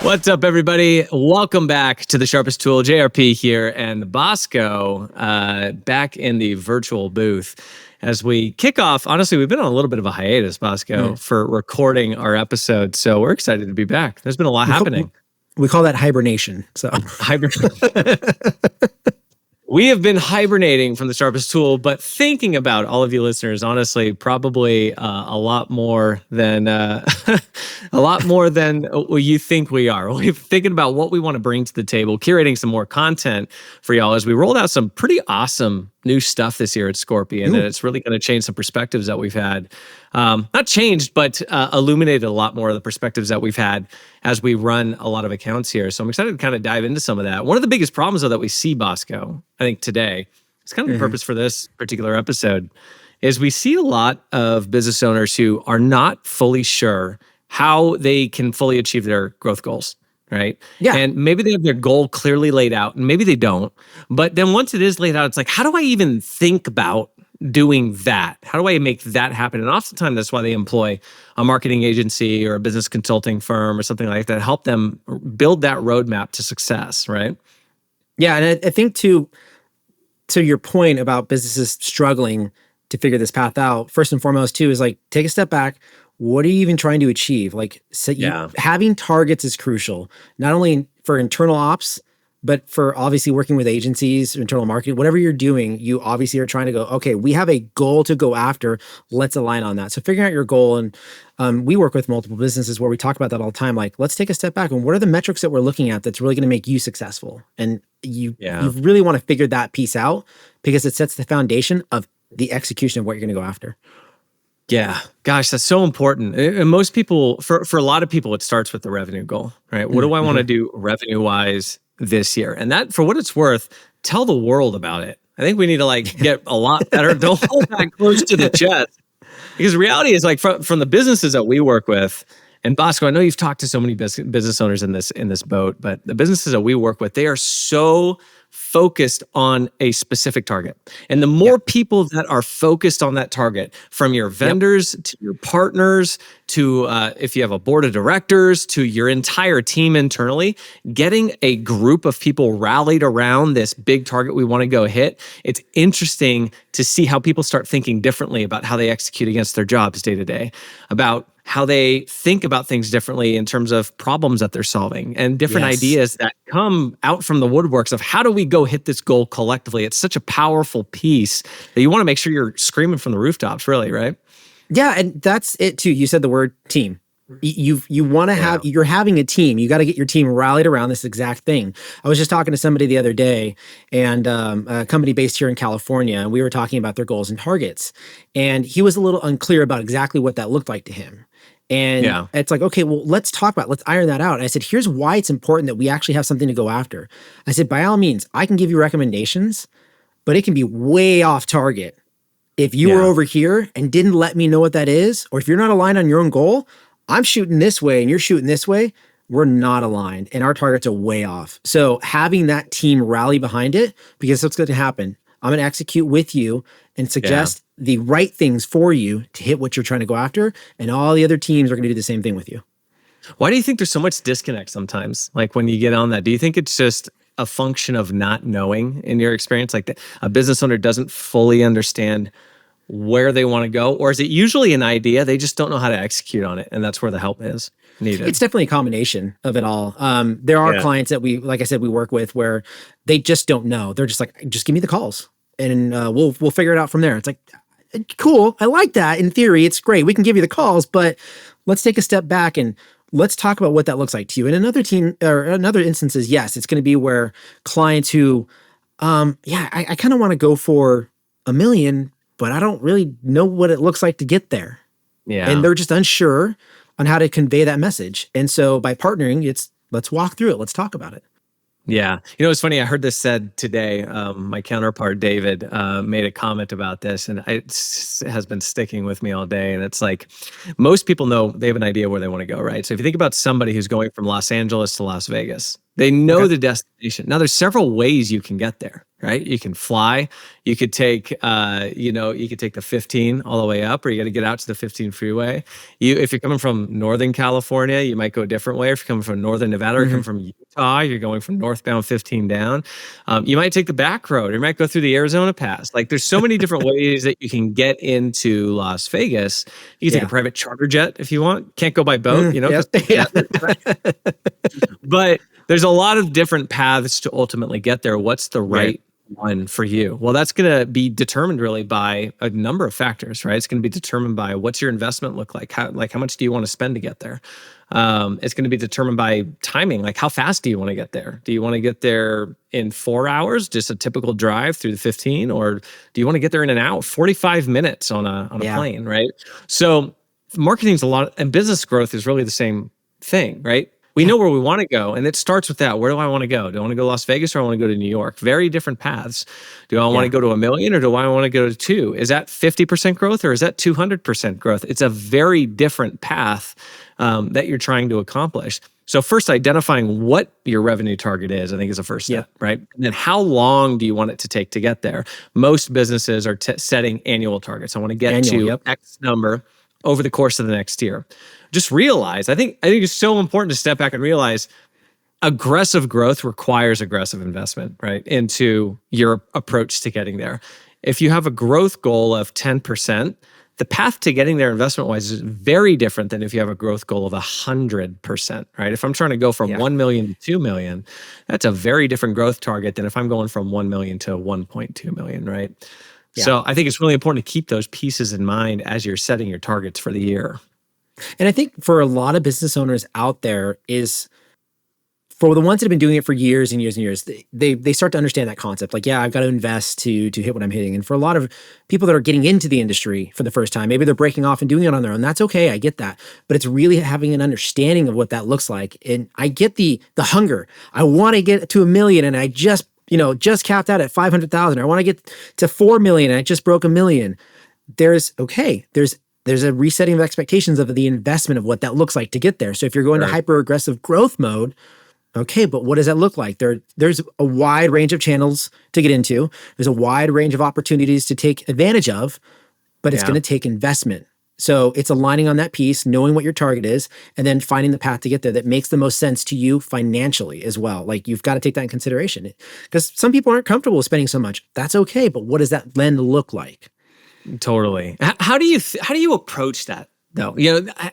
What's up, everybody? Welcome back to the Sharpest Tool. JRP here, and Bosco back in the virtual booth. As we kick off, honestly, we've been on a little bit of a hiatus, Bosco, for recording our episode. So we're excited to be back. There's been a lot happening. We call that hibernation. So We have been hibernating from the Sharpest Tool, but thinking about all of you listeners, honestly, probably a lot more than you think we are. We're thinking about what we want to bring to the table, curating some more content for y'all as we rolled out some pretty awesome new stuff this year at Scorpion, and it's really going to change some perspectives that we've had. Not changed, but illuminated a lot more of the perspectives that we've had as we run a lot of accounts here. So I'm excited to kind of dive into some of that. One of the biggest problems, though, that we see, Bosco, I think today, it's kind of the purpose for this particular episode, is we see a lot of business owners who are not fully sure how they can fully achieve their growth goals. Right? Yeah. And maybe they have their goal clearly laid out, and maybe they don't. But then once it is laid out, it's like, how do I even think about doing that? How do I make that happen? And oftentimes that's why they employ a marketing agency or a business consulting firm or something like that, help them build that roadmap to success, right? Yeah, and I think to your point about businesses struggling to figure this path out, first and foremost too, is like, take a step back. What are you even trying to achieve? Like, having targets is crucial, not only for internal ops, but for obviously working with agencies, internal marketing, whatever you're doing, you obviously are trying to go, okay, we have a goal to go after. Let's align on that. So figuring out your goal. And we work with multiple businesses where we talk about that all the time. Like, let's take a step back and what are the metrics that we're looking at that's really going to make you successful? And you really want to figure that piece out because it sets the foundation of the execution of what you're going to go after. Yeah. Gosh, that's so important. And most people, for a lot of people, it starts with the revenue goal, right? What do I want to do revenue-wise this year? And that, for what it's worth, tell the world about it. I think we need to get a lot better. Don't hold that close to the chest. Because the reality is, from the businesses that we work with, and Bosco, I know you've talked to so many business owners in this boat, but the businesses that we work with, they are so focused on a specific target. And the more people that are focused on that target, from your vendors to your partners to if you have a board of directors to your entire team internally, getting a group of people rallied around this big target we want to go hit, it's interesting to see how people start thinking differently about how they execute against their jobs day to day, about how they think about things differently in terms of problems that they're solving and different ideas that come out from the woodworks of how do we go hit this goal collectively. It's such a powerful piece that you want to make sure you're screaming from the rooftops, really, right? Yeah, and that's it too. You said the word team. You want to have, you're having a team. You got to get your team rallied around this exact thing. I was just talking to somebody the other day, and a company based here in California, and we were talking about their goals and targets. And he was a little unclear about exactly what that looked like to him. And it's like, okay, well, let's iron that out. And I said, here's why it's important that we actually have something to go after. I said, by all means, I can give you recommendations, but it can be way off target. If you were over here and didn't let me know what that is, or if you're not aligned on your own goal, I'm shooting this way and you're shooting this way, we're not aligned and our targets are way off. So having that team rally behind it, because what's going to happen, I'm going to execute with you and suggest the right things for you to hit what you're trying to go after. And all the other teams are going to do the same thing with you. Why do you think there's so much disconnect sometimes? Like when you get on that, do you think it's just a function of not knowing in your experience? Like a business owner doesn't fully understand where they want to go? Or is it usually an idea, they just don't know how to execute on it, and that's where the help is needed? It's definitely a combination of it all. There are clients that we, like I said, we work with where they just don't know. They're just like, just give me the calls and we'll figure it out from there. It's like, cool. I like that. In theory, it's great. We can give you the calls, but let's take a step back and let's talk about what that looks like to you. And another team or another instance is, yes, it's going to be where clients who, I kind of want to go for $1 million, but I don't really know what it looks like to get there. Yeah. And they're just unsure on how to convey that message. And so by partnering, let's walk through it. Let's talk about it. Yeah. You know, it's funny. I heard this said today. My counterpart, David, made a comment about this, and it has been sticking with me all day. And it's like, most people know, they have an idea where they want to go, right? So if you think about somebody who's going from Los Angeles to Las Vegas, they know the destination. Now, there's several ways you can get there, right? You can fly. You could take, you could take the 15 all the way up, or you got to get out to the 15 freeway. If you're coming from Northern California, you might go a different way. If you're coming from Northern Nevada, or coming from Utah, you're going from northbound 15 down. You might take the back road. Or you might go through the Arizona Pass. Like, there's so many different ways that you can get into Las Vegas. You can take a private charter jet if you want. Can't go by boat, But there's a lot of different paths to ultimately get there. What's the right one for you? Well, that's going to be determined really by a number of factors, right? It's going to be determined by what's your investment look like? How much do you want to spend to get there? It's going to be determined by timing. Like, how fast do you want to get there? Do you want to get there in 4 hours, just a typical drive through the 15? Or do you want to get there in an hour, 45 minutes on a plane, right? So marketing's a lot, and business growth is really the same thing, right? We know where we want to go, and it starts with that. Where do I want to go? Do I want to go to Las Vegas, or I want to go to New York? Very different paths. Do I want to go to 1 million, or do I want to go to 2? Is that 50% growth, or is that 200% growth? It's a very different path that you're trying to accomplish. So first, identifying what your revenue target is, I think, is the first step, right? And then how long do you want it to take to get there? Most businesses are setting annual targets. I want to get to X number over the course of the next year. Just realize, I think it's so important to step back and realize aggressive growth requires aggressive investment, right, into your approach to getting there. If you have a growth goal of 10%, the path to getting there investment-wise is very different than if you have a growth goal of 100%, right? If I'm trying to go from 1 million to 2 million, that's a very different growth target than if I'm going from 1 million to 1.2 million, right? Yeah. So I think it's really important to keep those pieces in mind as you're setting your targets for the year. And I think for a lot of business owners out there, is for the ones that have been doing it for years and years and years, they start to understand that concept. Like, I've got to invest to hit what I'm hitting. And for a lot of people that are getting into the industry for the first time, maybe they're breaking off and doing it on their own. That's okay. I get that. But it's really having an understanding of what that looks like. And I get the hunger. I want to get to 1 million, and I just capped out at 500,000. I want to get to 4 million, and I just broke 1 million. There's a resetting of expectations of the investment of what that looks like to get there. So if you're going to hyper aggressive growth mode, okay, but what does that look like? There's a wide range of channels to get into. There's a wide range of opportunities to take advantage of, but it's going to take investment. So it's aligning on that piece, knowing what your target is, and then finding the path to get there that makes the most sense to you financially as well. Like, you've got to take that in consideration, because some people aren't comfortable with spending so much. That's okay, but what does that then look like? Totally. How do you approach that, though?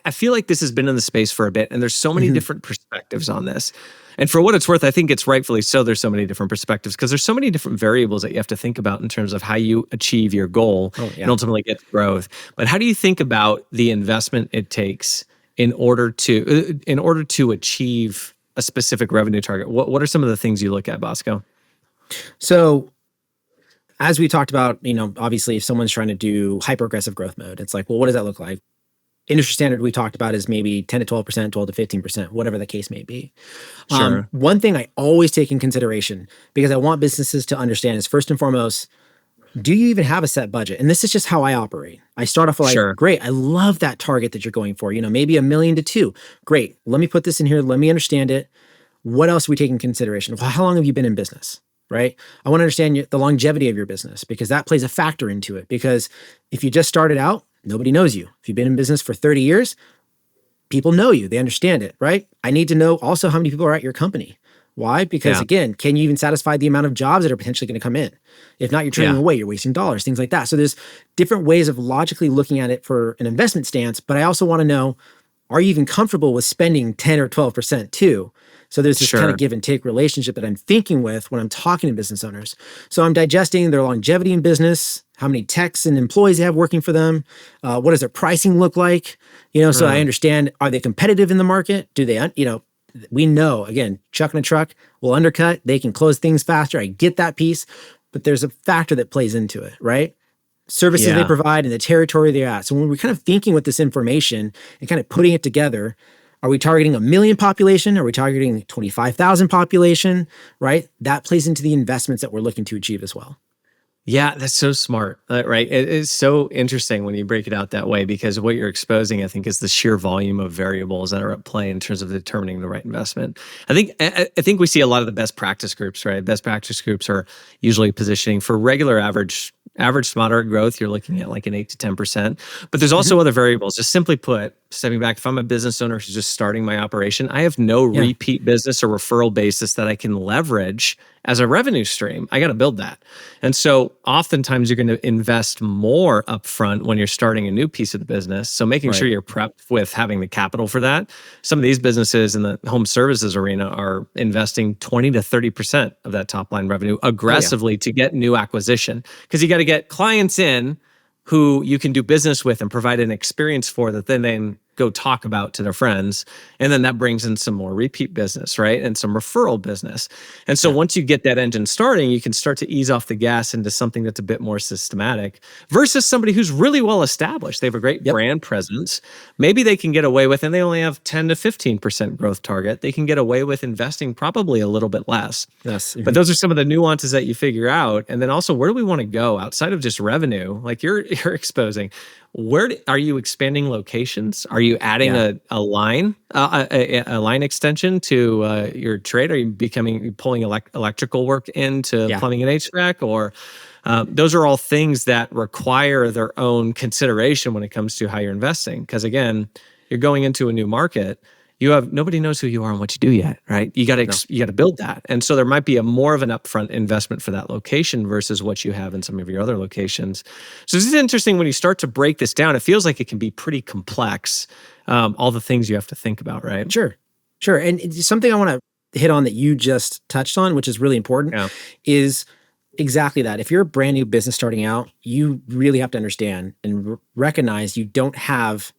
I feel like this has been in the space for a bit, and there's so many different perspectives on this. And for what it's worth, I think it's rightfully so there's so many different perspectives, because there's so many different variables that you have to think about in terms of how you achieve your goal and ultimately get growth. But how do you think about the investment it takes in order to achieve a specific revenue target? What are some of the things you look at, Bosco? So, as we talked about, obviously, if someone's trying to do hyper aggressive growth mode, it's like, well, what does that look like? Industry standard we talked about is maybe 10 to 12%, 12 to 15%, whatever the case may be. Sure. One thing I always take in consideration, because I want businesses to understand, is first and foremost, do you even have a set budget? And this is just how I operate. I start off like, great, I love that target that you're going for, maybe 1 million to 2. Great, let me put this in here. Let me understand it. What else are we taking in consideration? Well, how long have you been in business? Right? I want to understand the longevity of your business, because that plays a factor into it. Because if you just started out, nobody knows you. If you've been in business for 30 years, people know you. They understand it, right? I need to know also how many people are at your company. Why? Because again, can you even satisfy the amount of jobs that are potentially going to come in? If not, you're turning away, you're wasting dollars, things like that. So there's different ways of logically looking at it for an investment stance, but I also want to know, are you even comfortable with spending 10 or 12% too? So there's this kind of give and take relationship that I'm thinking with when I'm talking to business owners. So I'm digesting their longevity in business, how many techs and employees they have working for them, what does their pricing look like? So I understand, are they competitive in the market? Do they, we know, again, chuck in a truck will undercut, they can close things faster. I get that piece, but there's a factor that plays into it, right? Services they provide and the territory they're at. So when we're kind of thinking with this information and kind of putting it together, are we targeting 1 million population? Are we targeting 25,000 population, right? That plays into the investments that we're looking to achieve as well. Yeah, that's so smart, right? It is so interesting when you break it out that way because what you're exposing, I think, is the sheer volume of variables that are at play in terms of determining the right investment. I think we see a lot of the best practice groups, right? Best practice groups are usually positioning for regular average to moderate growth. You're looking at like an 8 to 10%. But there's Hmm. also other variables. Just simply put, stepping back, if I'm a business owner who's just starting my operation, I have no Yeah. repeat business or referral basis that I can leverage as a revenue stream. I got to build that. And so oftentimes you're going to invest more upfront when you're starting a new piece of the business. So making sure Right. you're prepped with having the capital for that. Some of these businesses in the home services arena are investing 20 to 30% of that top line revenue Oh yeah. aggressively to get new acquisition because you got to get clients in who you can do business with and provide an experience for that then go talk about to their friends. And then that brings in some more repeat business, right? And some referral business. And so Yeah. once you get that engine starting, you can start to ease off the gas into something that's a bit more systematic versus somebody who's really well established. They have a great Yep. brand presence. Maybe they can get away with, and they only have 10 to 15% growth target. They can get away with investing probably a little bit less. Yes. But those are some of the nuances that you figure out. And then also, where do we want to go outside of just revenue? Like you're exposing. Are you expanding locations? Are you adding Yeah. a line, a line extension to your trade? Are you pulling electrical work into Yeah. plumbing and HVAC? Or those are all things that require their own consideration when it comes to how you're investing. Because again, you're going into a new market. Nobody knows who you are and what you do yet, right? You got No. to build that, and so there might be a more of an upfront investment for that location versus what you have in some of your other locations. So this is interesting when you start to break this down. It feels like it can be pretty complex. All the things you have to think about, right? Sure. Sure. And it's something I want to hit on that you just touched on, which is really important, Yeah. is exactly that. If you're a brand new business starting out, you really have to understand and recognize you don't have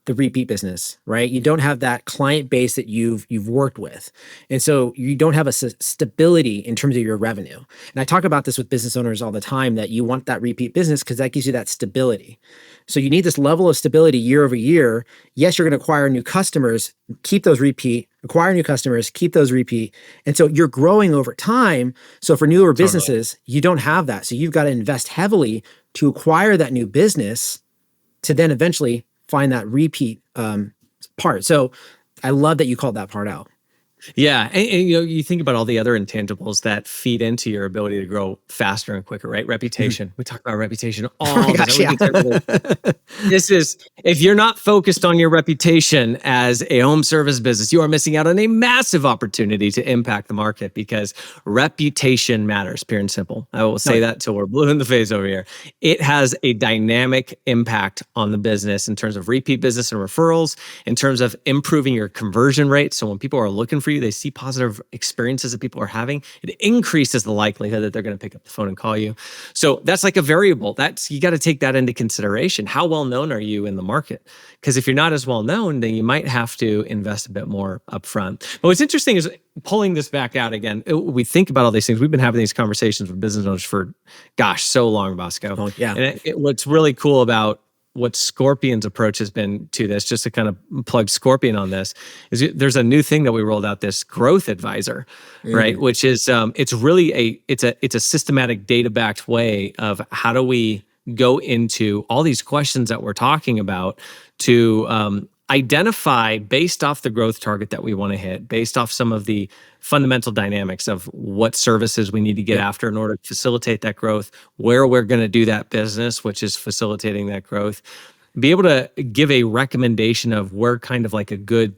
the repeat business, right? You don't have that client base that you've worked with. And so you don't have a stability in terms of your revenue. And I talk about this with business owners all the time that you want that repeat business because that gives you that stability. So you need this level of stability year over year. Yes, you're going to acquire new customers, keep those repeat, acquire new customers, keep those repeat. And so you're growing over time. So for newer Totally. businesses, you don't have that. So you've got to invest heavily to acquire that new business to then eventually find that repeat part. So I love that you called that part out. Yeah, and you think about all the other intangibles that feed into your ability to grow faster and quicker, right? Reputation. We talk about reputation Oh all my the gosh, time. This is, if you're not focused on your reputation as a home service business, you are missing out on a massive opportunity to impact the market because reputation matters, pure and simple. I will say that till we're blue in the face over here. It has a dynamic impact on the business in terms of repeat business and referrals, in terms of improving your conversion rate. So when people are looking for you, they see positive experiences that people are having, it increases the likelihood that they're going to pick up the phone and call you. So that's like a variable. You got to take that into consideration. How well known are you in the market? Because if you're not as well known, then you might have to invest a bit more upfront. But what's interesting is pulling this back out again. We think about all these things. We've been having these conversations with business owners for, so long, Bosco. Oh, yeah. And what's really cool about what Scorpion's approach has been to this, just to kind of plug Scorpion on this, is there's a new thing that we rolled out, this growth advisor, right? Which is it's really a systematic data backed way of how do we go into all these questions that we're talking about to identify based off the growth target that we want to hit, based off some of the fundamental dynamics of what services we need to get after in order to facilitate that growth, where we're going to do that business, which is facilitating that growth, be able to give a recommendation of where kind of like a good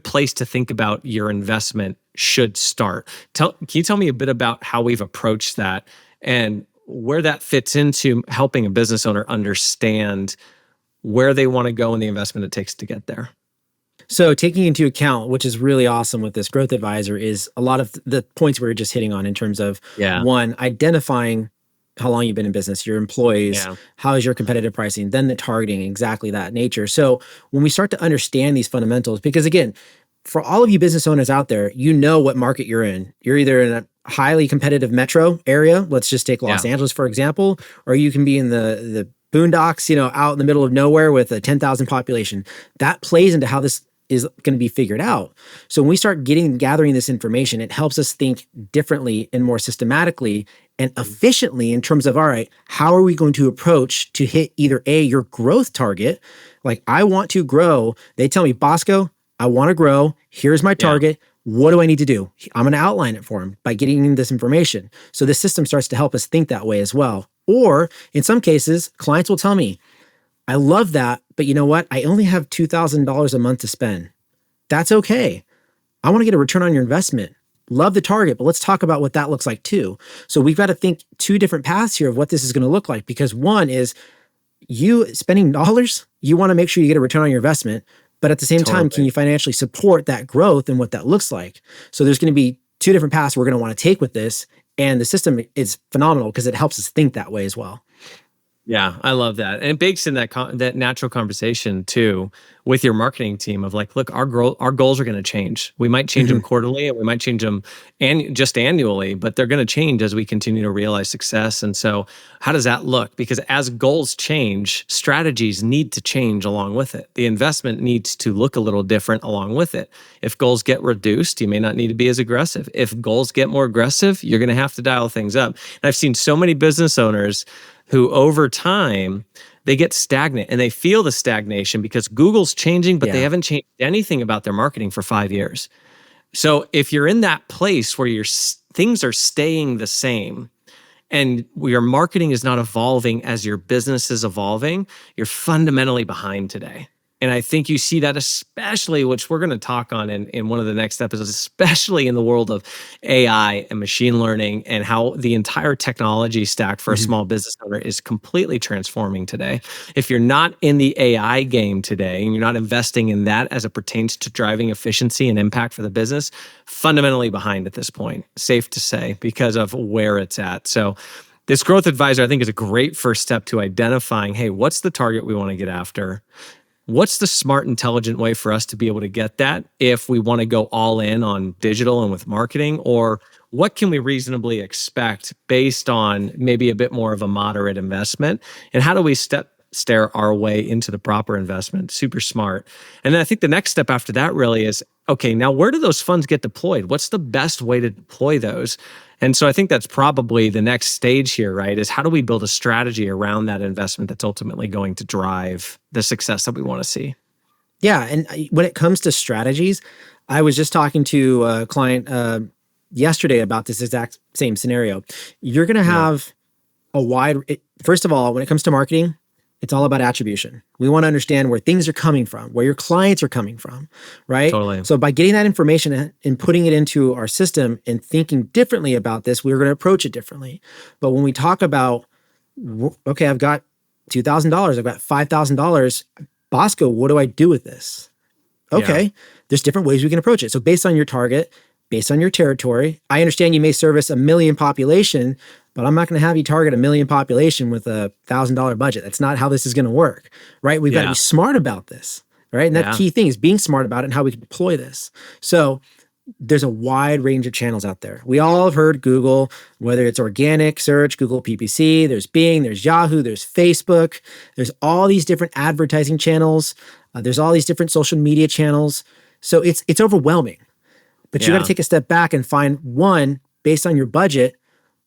place to think about your investment should start. Can you tell me a bit about how we've approached that and where that fits into helping a business owner understand where they want to go and the investment it takes to get there? So taking into account, which is really awesome with this growth advisor, is a lot of the points we were just hitting on in terms of one, identifying how long you've been in business, your employees, how is your competitive pricing, then the targeting, exactly that nature. So when we start to understand these fundamentals, because again, for all of you business owners out there, you know what market you're in. You're either in a highly competitive metro area, let's just take Los Angeles, for example, or you can be in the boondocks, out in the middle of nowhere with a 10,000 population. That plays into how this is going to be figured out. So when we start gathering this information, it helps us think differently and more systematically and efficiently in terms of, all right, how are we going to approach to hit either A, your growth target? Like, I want to grow. They tell me, Bosco, I want to grow. Here's my target. What do I need to do? I'm going to outline it for them by getting this information. So the system starts to help us think that way as well. Or in some cases, clients will tell me, I love that, but you know what? I only have $2,000 a month to spend. That's okay. I want to get a return on your investment. Love the target, but let's talk about what that looks like too. So we've got to think two different paths here of what this is going to look like, because one is you spending dollars, you want to make sure you get a return on your investment, but at the same time, can you financially support that growth and what that looks like? So there's going to be two different paths we're going to want to take with this. And the system is phenomenal because it helps us think that way as well. Yeah, I love that. And it bakes in that that natural conversation too with your marketing team of like, look, our goals are going to change. We might change them quarterly and we might change them just annually, but they're going to change as we continue to realize success. And so how does that look? Because as goals change, strategies need to change along with it. The investment needs to look a little different along with it. If goals get reduced, you may not need to be as aggressive. If goals get more aggressive, you're going to have to dial things up. And I've seen so many business owners who over time, they get stagnant and they feel the stagnation because Google's changing, but they haven't changed anything about their marketing for 5 years. So if you're in that place where things are staying the same and your marketing is not evolving as your business is evolving, you're fundamentally behind today. And I think you see that especially, which we're going to talk on in one of the next episodes, especially in the world of AI and machine learning and how the entire technology stack for a small business owner is completely transforming today. If you're not in the AI game today and you're not investing in that as it pertains to driving efficiency and impact for the business, fundamentally behind at this point, safe to say, because of where it's at. So this growth advisor, I think, is a great first step to identifying, hey, what's the target we want to get after? What's the smart, intelligent way for us to be able to get that if we want to go all in on digital and with marketing? Or what can we reasonably expect based on maybe a bit more of a moderate investment? And how do we stare our way into the proper investment? Super smart. And then I think the next step after that really is, okay, now where do those funds get deployed? What's the best way to deploy those? And so I think that's probably the next stage here, right? Is how do we build a strategy around that investment that's ultimately going to drive the success that we want to see? Yeah. And when it comes to strategies, I was just talking to a client yesterday about this exact same scenario. You're going to have first of all, when it comes to marketing, it's all about attribution. We want to understand where things are coming from, where your clients are coming from, right? Totally. So by getting that information and putting it into our system and thinking differently about this, we're going to approach it differently. But when we talk about, okay, I've got $2,000, I've got $5,000, Bosco, what do I do with this? Okay, there's different ways we can approach it. So based on your target, based on your territory, I understand you may service 1 million population, but I'm not going to have you target 1 million population with a $1,000 budget. That's not how this is going to work, right? We've got to be smart about this, right? And that key thing is being smart about it and how we can deploy this. So there's a wide range of channels out there. We all have heard Google, whether it's organic search, Google PPC, there's Bing, there's Yahoo, there's Facebook, there's all these different advertising channels. There's all these different social media channels. So it's overwhelming. But you got to take a step back and find one, based on your budget,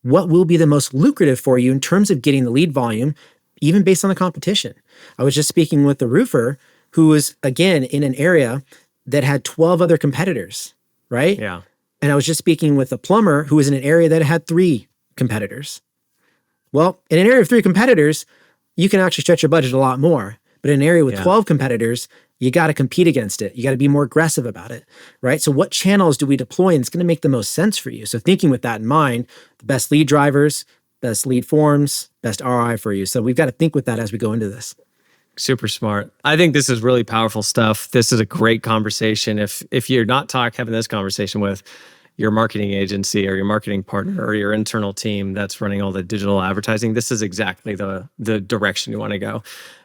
what will be the most lucrative for you in terms of getting the lead volume, even based on the competition. I was just speaking with a roofer who was, again, in an area that had 12 other competitors, right? Yeah. And I was just speaking with a plumber who was in an area that had 3 competitors. Well, in an area of 3 competitors, you can actually stretch your budget a lot more. But in an area with 12 competitors, you got to compete against it. You got to be more aggressive about it, right? So what channels do we deploy? And it's going to make the most sense for you. So thinking with that in mind, the best lead drivers, best lead forms, best ROI for you. So we've got to think with that as we go into this. Super smart. I think this is really powerful stuff. This is a great conversation. If you're not having this conversation with your marketing agency or your marketing partner or your internal team that's running all the digital advertising, this is exactly the direction you want to go.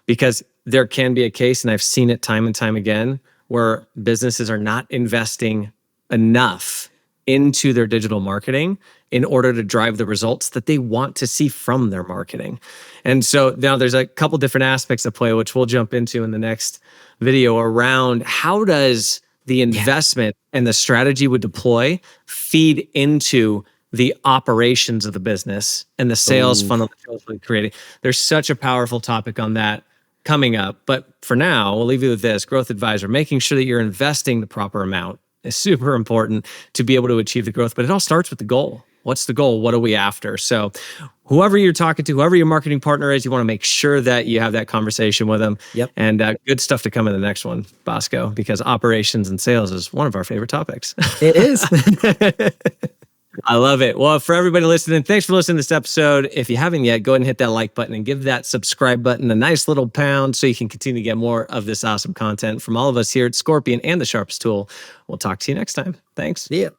Because there can be a case, and I've seen it time and time again, where businesses are not investing enough into their digital marketing in order to drive the results that they want to see from their marketing. And so now there's a couple different aspects of play, which we'll jump into in the next video, around how does the investment and the strategy we deploy feed into the operations of the business and the sales funnel that we're creating. There's such a powerful topic on that coming up. But for now, we'll leave you with this: Growth Advisor, making sure that you're investing the proper amount is super important to be able to achieve the growth. But it all starts with the goal. What's the goal? What are we after? So whoever you're talking to, whoever your marketing partner is, you want to make sure that you have that conversation with them. Yep. And good stuff to come in the next one, Bosco, because operations and sales is one of our favorite topics. It is. I love it. Well, for everybody listening, thanks for listening to this episode. If you haven't yet, go ahead and hit that like button and give that subscribe button a nice little pound so you can continue to get more of this awesome content from all of us here at Scorpion and the Sharpest Tool. We'll talk to you next time. Thanks. Yeah.